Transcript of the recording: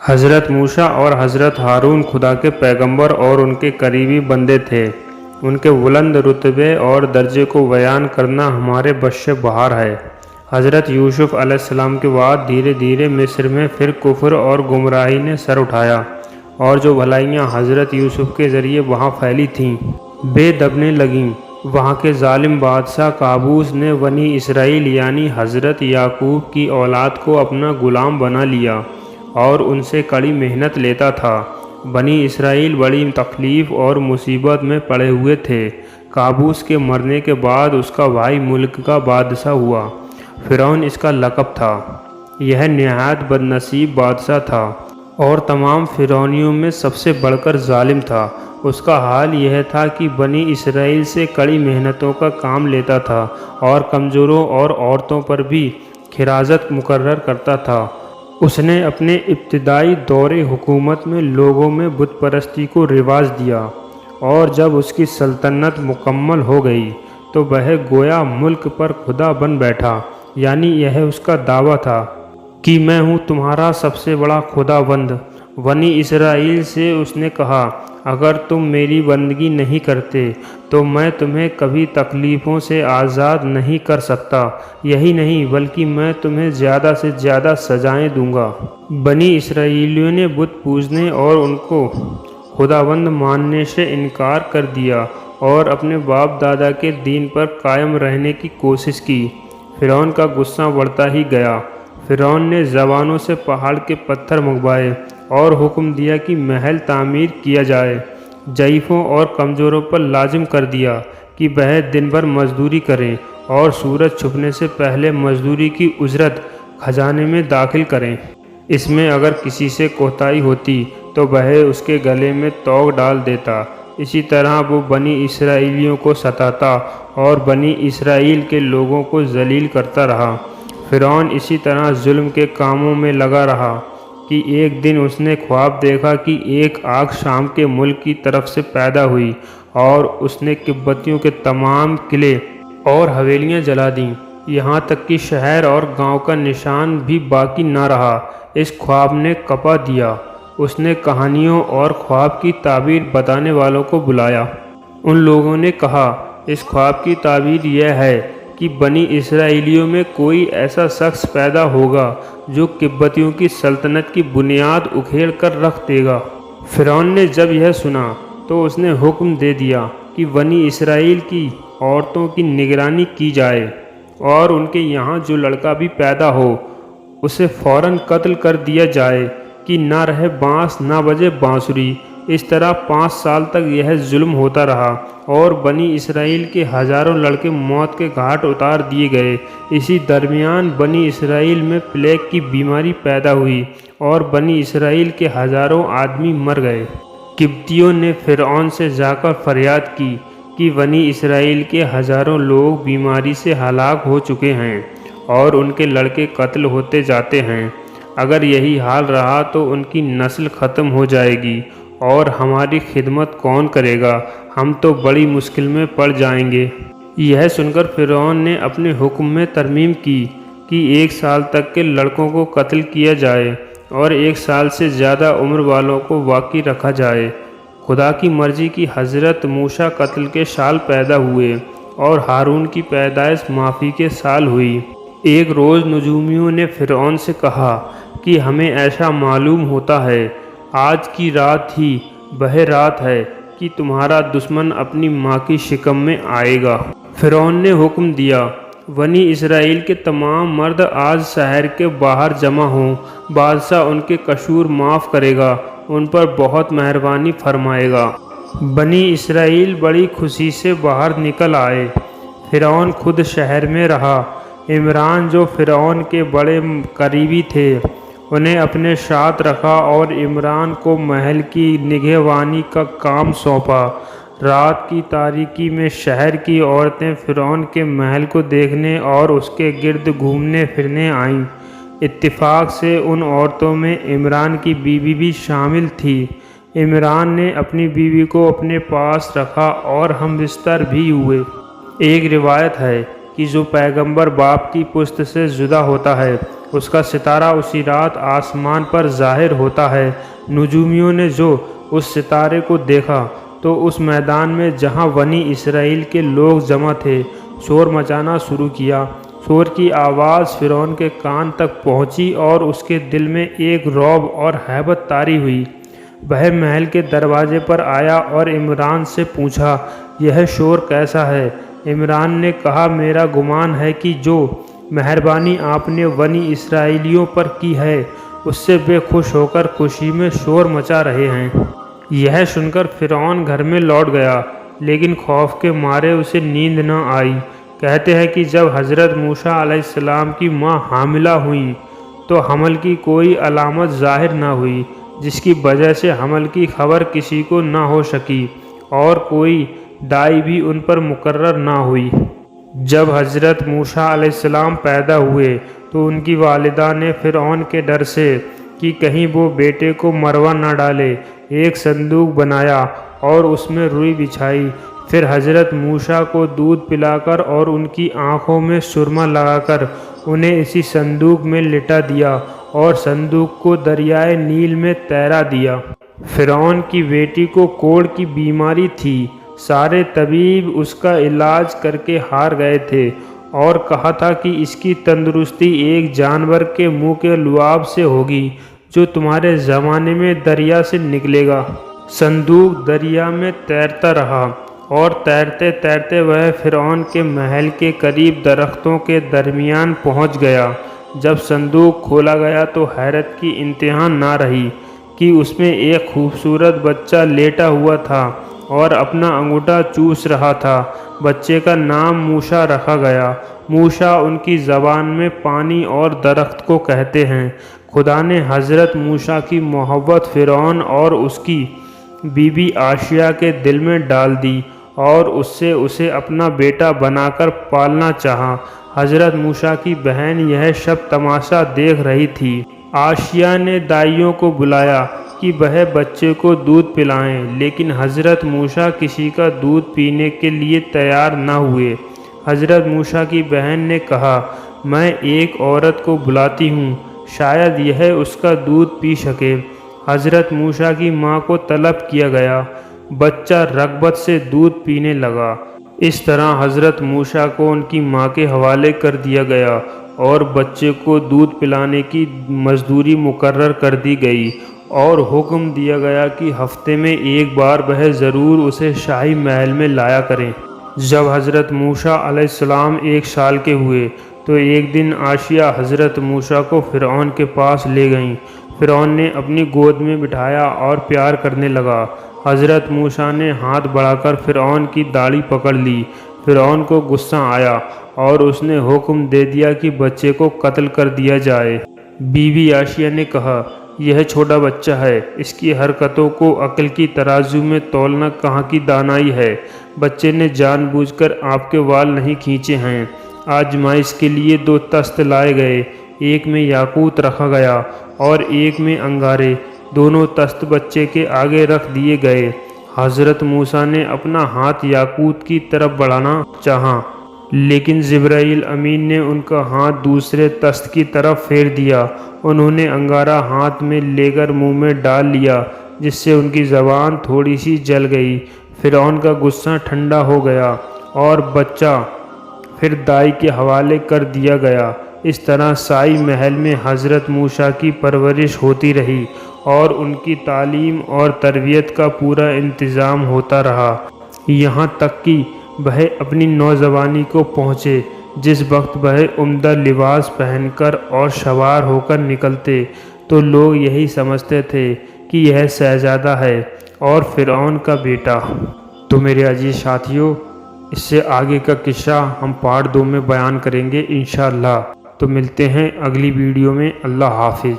حضرت موسیٰ اور حضرت ہارون خدا کے پیغمبر اور ان کے قریبی بندے تھے۔ ان کے بلند رتبے اور درجے کو بیان کرنا ہمارے بس سے باہر ہے۔ حضرت یوسف علیہ السلام کے بعد دھیرے دھیرے مصر میں پھر کفر اور گمراہی نے سر اٹھایا، اور جو بھلائیاں حضرت یوسف کے ذریعے وہاں پھیلی تھیں بے دبنے لگیں۔ وہاں کے ظالم بادشاہ قابوس نے بنی اسرائیل یعنی حضرت یعقوب کی اولاد کو اپنا غلام بنا لیا اور ان سے کڑی محنت لیتا تھا۔ بنی اسرائیل بڑی تکلیف اور مصیبت میں پڑے ہوئے تھے۔ قابوس کے مرنے کے بعد اس کا بھائی ملک کا بادشاہ ہوا۔ فرعون اس کا لقب تھا۔ یہ نہایت بد نصیب بادشاہ تھا اور تمام فرعونیوں میں سب سے بڑھ کر ظالم تھا۔ اس کا حال یہ تھا کہ بنی اسرائیل سے کڑی محنتوں کا کام لیتا تھا اور کمزوروں اور عورتوں پر بھی خراجات مقرر کرتا تھا۔ اس نے اپنے ابتدائی دور حکومت میں لوگوں میں بت پرستی کو رواج دیا، اور جب اس کی سلطنت مکمل ہو گئی تو وہ گویا ملک پر خدا بن بیٹھا، یعنی یہ اس کا دعویٰ تھا کہ میں ہوں تمہارا سب سے بڑا خدا بند۔ بنی اسرائیل سے اس نے کہا، اگر تم میری بندگی نہیں کرتے تو میں تمہیں کبھی تکلیفوں سے آزاد نہیں کر سکتا۔ یہی نہیں بلکہ میں تمہیں زیادہ سے زیادہ سزائیں دوں گا۔ بنی اسرائیلیوں نے بت پوجنے اور ان کو خداوند ماننے سے انکار کر دیا اور اپنے باپ دادا کے دین پر قائم رہنے کی کوشش کی۔ فرعون کا غصہ بڑھتا ہی گیا۔ فرعون نے زبانوں سے پہاڑ کے پتھر منگوائے اور حکم دیا کہ محل تعمیر کیا جائے۔ ضعیفوں اور کمزوروں پر لازم کر دیا کہ وہ دن بھر مزدوری کریں اور سورج چھپنے سے پہلے مزدوری کی اجرت خزانے میں داخل کریں۔ اس میں اگر کسی سے کوتاہی ہوتی تو وہ اس کے گلے میں توق ڈال دیتا۔ اسی طرح وہ بنی اسرائیلیوں کو ستاتا اور بنی اسرائیل کے لوگوں کو ذلیل کرتا رہا۔ فرعون اسی طرح ظلم کے کاموں میں لگا رہا کہ ایک دن اس نے خواب دیکھا کہ ایک آگ شام کے ملک کی طرف سے پیدا ہوئی اور اس نے قبطیوں کے تمام قلعے اور حویلیاں جلا دیں، یہاں تک کہ شہر اور گاؤں کا نشان بھی باقی نہ رہا۔ اس خواب نے کپا دیا۔ اس نے کہانیوں اور خواب کی تعبیر بتانے والوں کو بلایا۔ ان لوگوں نے کہا، اس خواب کی تعبیر یہ ہے کہ بنی اسرائیلیوں میں کوئی ایسا شخص پیدا ہوگا جو قبطیوں کی سلطنت کی بنیاد اکھیڑ کر رکھ دے گا۔ فرعون نے جب یہ سنا تو اس نے حکم دے دیا کہ بنی اسرائیل کی عورتوں کی نگرانی کی جائے اور ان کے یہاں جو لڑکا بھی پیدا ہو اسے فوراً قتل کر دیا جائے کہ نہ رہے بانس نہ بجے بانسری۔ اس طرح 5 سال تک یہ ظلم ہوتا رہا اور بنی اسرائیل کے ہزاروں لڑکے موت کے گھاٹ اتار دیے گئے۔ اسی درمیان بنی اسرائیل میں پلیگ کی بیماری پیدا ہوئی اور بنی اسرائیل کے ہزاروں آدمی مر گئے۔ قبطیوں نے فرعون سے جا کر فریاد کی کہ بنی اسرائیل کے ہزاروں لوگ بیماری سے ہلاک ہو چکے ہیں اور ان کے لڑکے قتل ہوتے جاتے ہیں۔ اگر یہی حال رہا تو ان کی نسل ختم ہو جائے گی اور ہماری خدمت کون کرے گا؟ ہم تو بڑی مشکل میں پڑ جائیں گے۔ یہ سن کر فرعون نے اپنے حکم میں ترمیم کی کہ 1 سال تک کے لڑکوں کو قتل کیا جائے اور 1 سال سے زیادہ عمر والوں کو باقی رکھا جائے۔ خدا کی مرضی کی حضرت موسیٰ قتل کے سال پیدا ہوئے اور ہارون کی پیدائش معافی کے سال ہوئی۔ ایک روز نجومیوں نے فرعون سے کہا کہ ہمیں ایسا معلوم ہوتا ہے آج کی رات ہی وہ رات ہے کہ تمہارا دشمن اپنی ماں کی شکم میں آئے گا۔ فرعون نے حکم دیا، بنی اسرائیل کے تمام مرد آج شہر کے باہر جمع ہوں، بادشاہ ان کے قصور معاف کرے گا، ان پر بہت مہربانی فرمائے گا۔ بنی اسرائیل بڑی خوشی سے باہر نکل آئے۔ فرعون خود شہر میں رہا۔ عمران جو فرعون کے بڑے قریبی تھے انہیں اپنے ساتھ رکھا اور عمران کو محل کی نگہبانی کا کام سونپا۔ رات کی تاریکی میں شہر کی عورتیں فرعون کے محل کو دیکھنے اور اس کے گرد گھومنے پھرنے آئیں۔ اتفاق سے ان عورتوں میں عمران کی بیوی بھی شامل تھی۔ عمران نے اپنی بیوی کو اپنے پاس رکھا اور ہم بستر بھی ہوئے۔ ایک روایت ہے کہ جو پیغمبر باپ کی پشت سے جدا ہوتا ہے اس کا ستارہ اسی رات آسمان پر ظاہر ہوتا ہے۔ نجومیوں نے جو اس ستارے کو دیکھا تو اس میدان میں جہاں بنی اسرائیل کے لوگ جمع تھے شور مچانا شروع کیا۔ شور کی آواز فرعون کے کان تک پہنچی اور اس کے دل میں ایک رعب اور ہیبت طاری ہوئی۔ وہ محل کے دروازے پر آیا اور عمران سے پوچھا، یہ شور کیسا ہے؟ عمران نے کہا، میرا گمان ہے کہ جو مہربانی آپ نے بنی اسرائیلیوں پر کی ہے اس سے بے خوش ہو کر خوشی میں شور مچا رہے ہیں۔ یہ سن کر فرعون گھر میں لوٹ گیا، لیکن خوف کے مارے اسے نیند نہ آئی۔ کہتے ہیں کہ جب حضرت موسیٰ علیہ السلام کی ماں حاملہ ہوئیں تو حمل کی کوئی علامت ظاہر نہ ہوئی، جس کی وجہ سے حمل کی خبر کسی کو نہ ہو سکی اور کوئی دائی بھی ان پر مقرر نہ ہوئی۔ جب حضرت موسیٰ علیہ السلام پیدا ہوئے تو ان کی والدہ نے فرعون کے ڈر سے کہ کہیں وہ بیٹے کو مروا نہ ڈالے ایک صندوق بنایا اور اس میں روئی بچھائی۔ پھر حضرت موسیٰ کو دودھ پلا کر اور ان کی آنکھوں میں سرما لگا کر انہیں اسی صندوق میں لٹا دیا اور صندوق کو دریائے نیل میں تیرا دیا۔ فرعون کی بیٹی کو کوڑ کی بیماری تھی۔ سارے طبیب اس کا علاج کر کے ہار گئے تھے اور کہا تھا کہ اس کی تندرستی ایک جانور کے منہ کے لعاب سے ہوگی جو تمہارے زمانے میں دریا سے نکلے گا۔ صندوق دریا میں تیرتا رہا اور تیرتے تیرتے وہ فرعون کے محل کے قریب درختوں کے درمیان پہنچ گیا۔ جب صندوق کھولا گیا تو حیرت کی انتہا نہ رہی کہ اس میں ایک خوبصورت بچہ لیٹا ہوا تھا اور اپنا انگوٹھا چوس رہا تھا۔ بچے کا نام موسیٰ رکھا گیا۔ موسیٰ ان کی زبان میں پانی اور درخت کو کہتے ہیں۔ خدا نے حضرت موسیٰ کی محبت فرعون اور اس کی بیوی عائشہ کے دل میں ڈال دی اور اس سے اسے اپنا بیٹا بنا کر پالنا چاہا۔ حضرت موسیٰ کی بہن یہ سب تماشا دیکھ رہی تھی۔ عائشہ نے دائیوں کو بلایا کہ وہ بچے کو دودھ پلائیں، لیکن حضرت موسیٰ کسی کا دودھ پینے کے لیے تیار نہ ہوئے۔ حضرت موسیٰ کی بہن نے کہا، میں ایک عورت کو بلاتی ہوں، شاید یہ اس کا دودھ پی سکے۔ حضرت موسیٰ کی ماں کو طلب کیا گیا۔ بچہ رغبت سے دودھ پینے لگا۔ اس طرح حضرت موسیٰ کو ان کی ماں کے حوالے کر دیا گیا اور بچے کو دودھ پلانے کی مزدوری مقرر کر دی گئی اور حکم دیا گیا کہ ہفتے میں ایک بار وہ ضرور اسے شاہی محل میں لایا کریں۔ جب حضرت موسیٰ علیہ السلام 1 سال کے ہوئے تو ایک دن عائشہ حضرت موسیٰ کو فرعون کے پاس لے گئیں۔ فرعون نے اپنی گود میں بٹھایا اور پیار کرنے لگا۔ حضرت موسیٰ نے ہاتھ بڑھا کر فرعون کی داڑھی پکڑ لی۔ فرعون کو غصہ آیا اور اس نے حکم دے دیا کہ بچے کو قتل کر دیا جائے۔ بیوی عائشہ نے کہا، یہ چھوٹا بچہ ہے، اس کی حرکتوں کو عقل کی ترازو میں تولنا کہاں کی دانائی ہے۔ بچے نے جان بوجھ کر آپ کے وال نہیں کھینچے ہیں۔ آزمائش کے لیے 2 تست لائے گئے، ایک میں یاقوت رکھا گیا اور ایک میں انگارے۔ دونوں تست بچے کے آگے رکھ دیے گئے۔ حضرت موسیٰ نے اپنا ہاتھ یاقوت کی طرف بڑھانا چاہا، لیکن جبرائیل امین نے ان کا ہاتھ دوسرے تست کی طرف پھیر دیا۔ انہوں نے انگارہ ہاتھ میں لے کر منہ میں ڈال لیا، جس سے ان کی زبان تھوڑی سی جل گئی۔ فرعون کا غصہ ٹھنڈا ہو گیا اور بچہ پھر دائی کے حوالے کر دیا گیا۔ اس طرح سائی محل میں حضرت موسیٰ کی پرورش ہوتی رہی اور ان کی تعلیم اور تربیت کا پورا انتظام ہوتا رہا، یہاں تک کہ وہ اپنی نوجوانی کو پہنچے، جس وقت وہ عمدہ لباس پہن کر اور سوار ہو کر نکلتے تو لوگ یہی سمجھتے تھے کہ یہ شہزادہ ہے اور فرعون کا بیٹا۔ تو میرے عزیز ساتھیوں، اس سے آگے کا قصہ ہم پارٹ 2 میں بیان کریں گے انشاءاللہ۔ تو ملتے ہیں اگلی ویڈیو میں۔ اللہ حافظ۔